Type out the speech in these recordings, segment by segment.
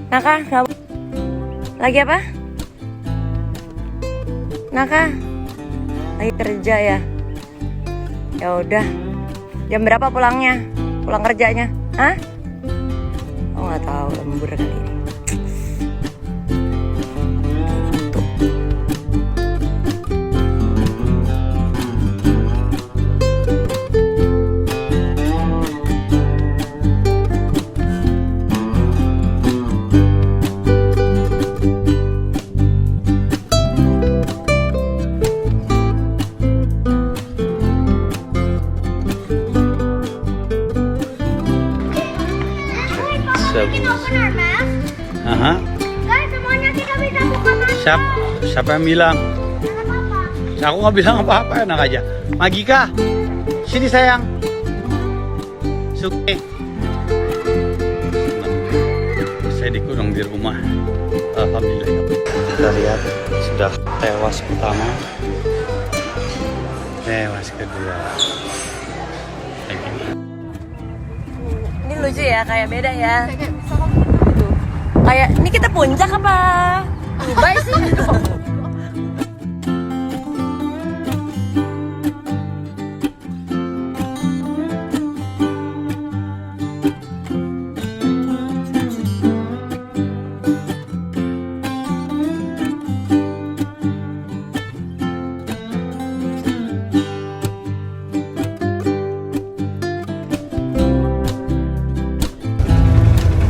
Naka, lagi apa? Naka, lagi kerja ya. Ya udah. Jam berapa pulangnya? Pulang kerjanya? Hah? Oh nggak tahu, lembur kali ini. Benar, Mas? Aha. Guys, semuanya kita bisa buka mata. Siapa yang bilang? Apa-apa. Aku nggak bilang apa-apa, enak aja. Magika, sini sayang. Suki. Saya dikurung di rumah. Alhamdulillah. Kita lihat sudah tewas pertama, tewas kedua. Ini lucu ya, kayak beda ya. Kayak ini kita puncak apa? Dubai sih.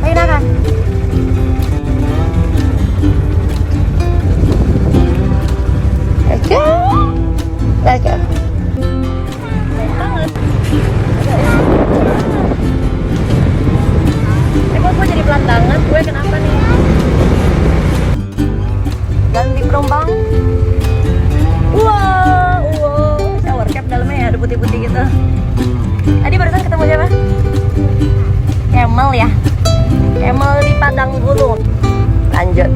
Ayo Naka. Oke. Oke. Kok gue jadi pelan banget? Gue kenapa nih? Ganti penumpang. Wow, shower cap dalamnya ya, ada putih-putih gitu. Tadi barusan ketemu siapa? Camel ya. Camel di padang gunung. Lanjut.